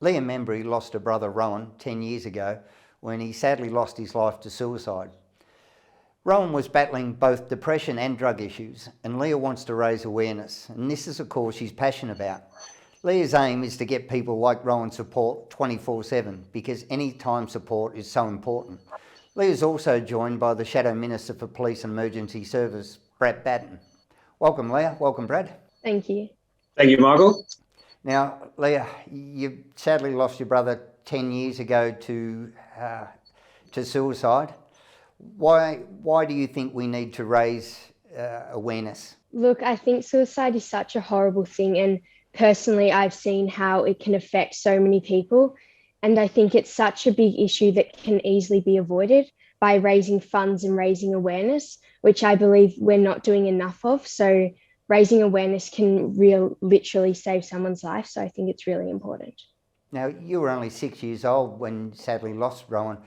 Leah Membrey lost her brother Rowan 10 years ago when he sadly lost his life to suicide. Rowan was battling both depression and drug issues, and Leah wants to raise awareness, and this is a cause she's passionate about. Leah's aim is to get people like Rowan support 24/7 because any time support is so important. Leah's also joined by the Shadow Minister for Police and Emergency Service, Brad Batten. Welcome, Leah. Welcome, Brad. Thank you. Thank you, Michael. Now, Leah, you sadly lost your brother 10 years ago to suicide. Why do you think we need to raise awareness? Look, I think suicide is such a horrible thing, and personally, I've seen how it can affect so many people. And I think it's such a big issue that can easily be avoided by raising funds and raising awareness, which I believe we're not doing enough of. So raising awareness can literally save someone's life. So I think it's really important. Now, you were only 6 years old when you sadly lost Rowan.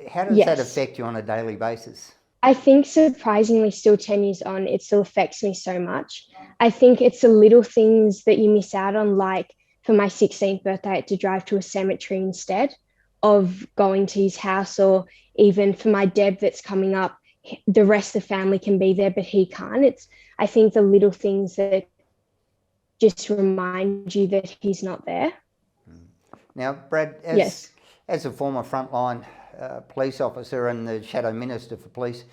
How does Yes. that affect you on a daily basis? I think surprisingly, still 10 years on, it still affects me so much. I think it's the little things that you miss out on, like for my 16th birthday, I had to drive to a cemetery instead of going to his house, or even for my Deb that's coming up, the rest of the family can be there, but he can't. I think the little things that just remind you that he's not there. Now, Brad, as a former frontline police officer and the Shadow Minister for Police,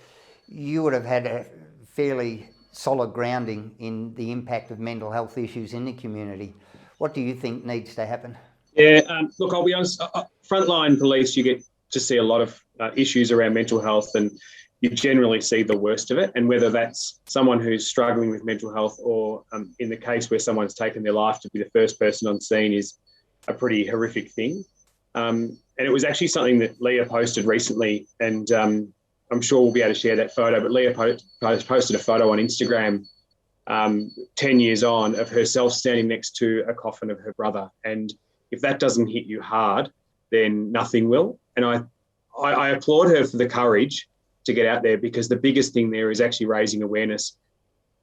you would have had a fairly solid grounding in the impact of mental health issues in the community. What do you think needs to happen? Yeah, look, I'll be honest, frontline police, you get to see a lot of issues around mental health, and you generally see the worst of it. And whether that's someone who's struggling with mental health or in the case where someone's taken their life, to be the first person on scene is a pretty horrific thing. And it was actually something that Leah posted recently, and I'm sure we'll be able to share that photo, but Leah posted a photo on Instagram 10 years on of herself standing next to a coffin of her brother. And if that doesn't hit you hard, then nothing will. And I applaud her for the courage to get out there, because the biggest thing there is actually raising awareness.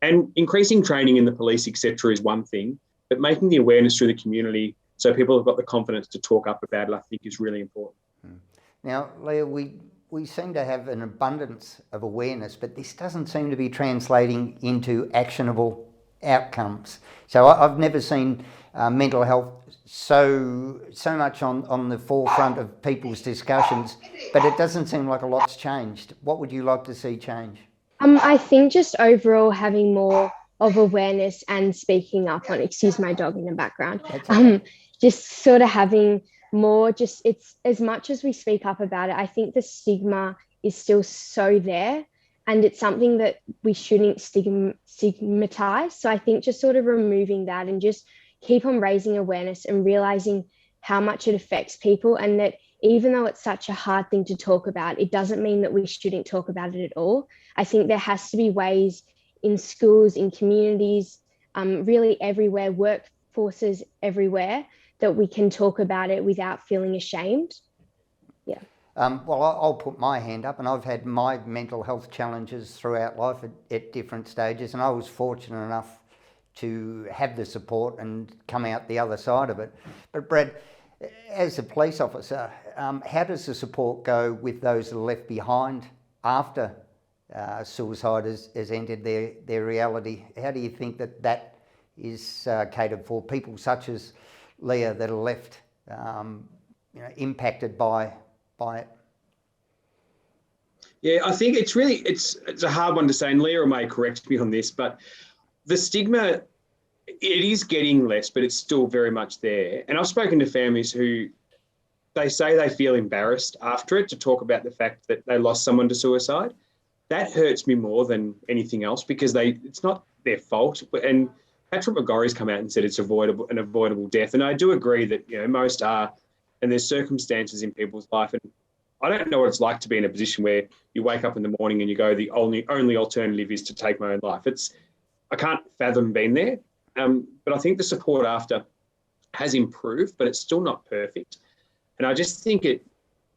And increasing training in the police, etc., is one thing, but making the awareness through the community so people have got the confidence to talk up about it, I think, is really important. Now, Leah, we seem to have an abundance of awareness, but this doesn't seem to be translating into actionable outcomes. So I've never seen mental health so much on the forefront of people's discussions, but it doesn't seem like a lot's changed. What would you like to see change? I think just overall having more of awareness and speaking up on, excuse my dog in the background, just sort of having more, it's as much as we speak up about it, I think the stigma is still so there, and it's something that we shouldn't stigmatize. So I think just sort of removing that and just keep on raising awareness and realizing how much it affects people, and that even though it's such a hard thing to talk about, it doesn't mean that we shouldn't talk about it at all. I think there has to be ways in schools, in communities, really everywhere, workforces everywhere, that we can talk about it without feeling ashamed. Yeah. Well, I'll put my hand up, and I've had my mental health challenges throughout life at different stages, and I was fortunate enough to have the support and come out the other side of it. But Brad, as a police officer, how does the support go with those that are left behind after suicide has entered their reality? How do you think that is catered for? People such as Leah that are left impacted by it. Yeah, I think it's a hard one to say, and Leah may correct me on this, but the stigma, it is getting less, but it's still very much there. And I've spoken to families who they say they feel embarrassed after it to talk about the fact that they lost someone to suicide. That hurts me more than anything else, because it's not their fault. And Patrick McGorry's come out and said it's an avoidable death. And I do agree that, most are, and there's circumstances in people's life. And I don't know what it's like to be in a position where you wake up in the morning and you go, the only alternative is to take my own life. I can't fathom being there. But I think the support after has improved, but it's still not perfect. And I just think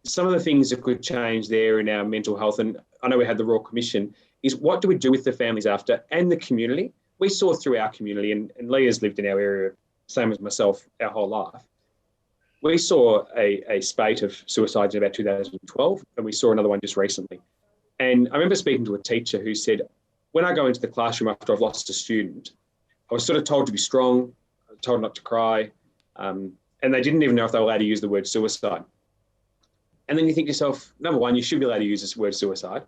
some of the things that could change there in our mental health, and I know we had the Royal Commission, is what do we do with the families after and the community? We saw through our community, and Leah's lived in our area, same as myself, our whole life. we saw a spate of suicides in about 2012, and we saw another one just recently. And I remember speaking to a teacher who said, when I go into the classroom after I've lost a student, I was sort of told to be strong, told not to cry, and they didn't even know if they were allowed to use the word suicide. And then you think to yourself, number one, you should be allowed to use this word suicide.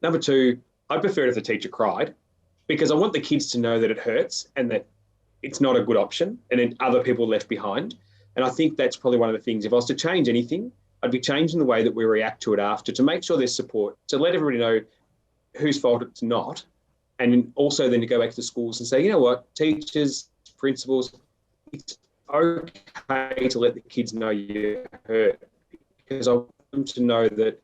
Number two, I prefer it if the teacher cried, because I want the kids to know that it hurts and that it's not a good option and then other people left behind. And I think that's probably one of the things. If I was to change anything, I'd be changing the way that we react to it after, to make sure there's support, to let everybody know whose fault it's not. And also then to go back to the schools and say, you know what, teachers, principals, it's okay to let the kids know you're hurt, because I want them to know that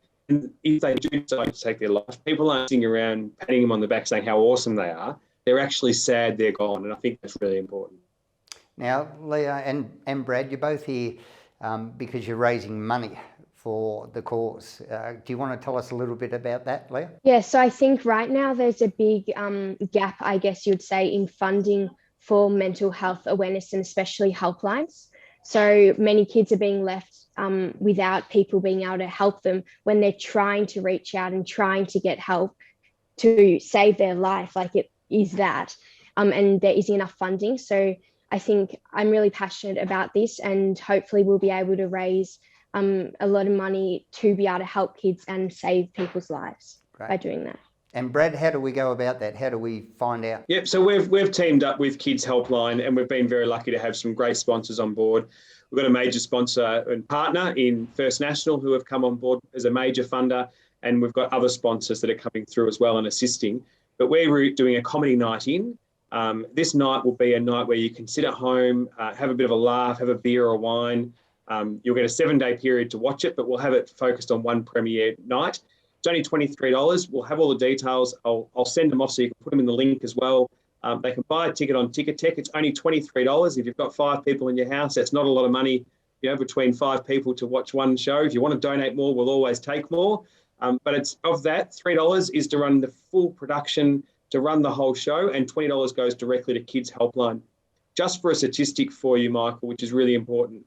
if they do decide to take their life, people aren't sitting around patting them on the back saying how awesome they are. They're actually sad they're gone. And I think that's really important. Now, Leah and Brad, you're both here because you're raising money for the cause. Do you want to tell us a little bit about that, Leah? Yeah, so I think right now there's a big gap, I guess you'd say, in funding for mental health awareness and especially helplines. So many kids are being left without people being able to help them when they're trying to reach out and trying to get help to save their life, like it is that. And there isn't enough funding. So I think I'm really passionate about this, and hopefully we'll be able to raise a lot of money to be able to help kids and save people's lives by doing that. And Brad, how do we go about that? How do we find out? Yep, so we've teamed up with Kids Helpline, and we've been very lucky to have some great sponsors on board. We've got a major sponsor and partner in First National who have come on board as a major funder, and we've got other sponsors that are coming through as well and assisting. But we're doing a comedy night in. This night will be a night where you can sit at home, have a bit of a laugh, have a beer or wine. You'll get a 7-day period to watch it, but we'll have it focused on one premiere night. It's only $23. We'll have all the details. I'll send them off so you can put them in the link as well. They can buy a ticket on Ticket Tech. It's only $23. If you've got 5 people in your house, that's not a lot of money, between 5 people to watch one show. If you want to donate more, we'll always take more. But it's of that, $3 is to run the full production, to run the whole show, and $20 goes directly to Kids Helpline. Just for a statistic for you, Michael, which is really important.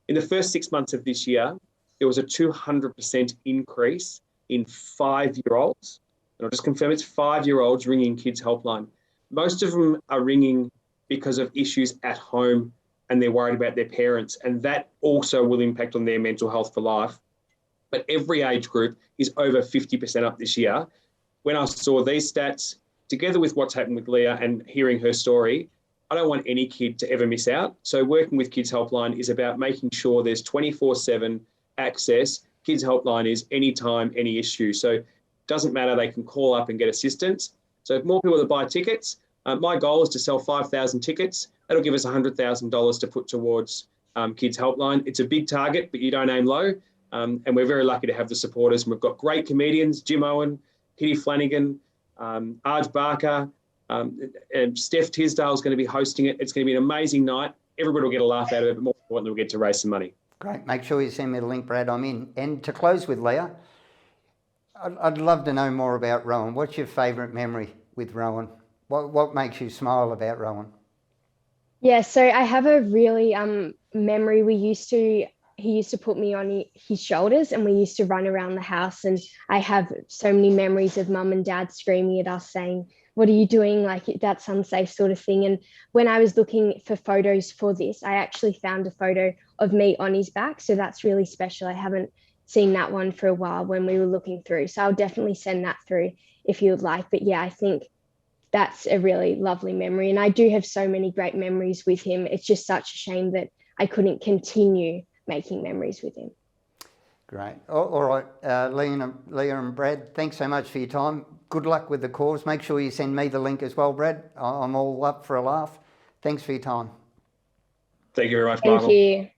In the first 6 months of this year, there was a 200% increase in 5-year-olds. And I'll just confirm it's 5-year-olds ringing Kids Helpline. Most of them are ringing because of issues at home and they're worried about their parents. And that also will impact on their mental health for life. But every age group is over 50% up this year. When I saw these stats, together with what's happened with Leah and hearing her story, I don't want any kid to ever miss out. So working with Kids Helpline is about making sure there's 24/7 access. Kids Helpline is anytime, any issue. So it doesn't matter, they can call up and get assistance. So if more people that buy tickets, my goal is to sell 5,000 tickets. That'll give us $100,000 to put towards Kids Helpline. It's a big target, but you don't aim low. And we're very lucky to have the supporters. And we've got great comedians, Jim Owen, Kitty Flanagan, Arj Barker, and Steph Tisdale is going to be hosting it. It's going to be an amazing night. Everybody will get a laugh out of it, but more importantly, we'll get to raise some money. Great. Make sure you send me the link, Brad. I'm in. And to close with, Leah, I'd love to know more about Rowan. What's your favourite memory with Rowan? What makes you smile about Rowan? Yeah, so I have a really memory. He used to put me on his shoulders and we used to run around the house, and I have so many memories of mum and dad screaming at us saying, "What are you doing? Like, that's unsafe," sort of thing. And when I was looking for photos for this, I actually found a photo of me on his back. So that's really special. I haven't seen that one for a while when we were looking through. So I'll definitely send that through if you would like. But yeah, I think that's a really lovely memory. And I do have so many great memories with him. It's just such a shame that I couldn't continue making memories with him. Great. All right, Leah and Brad, thanks so much for your time. Good luck with the cause. Make sure you send me the link as well, Brad. I'm all up for a laugh. Thanks for your time. Thank you very much, Michael. Thank you.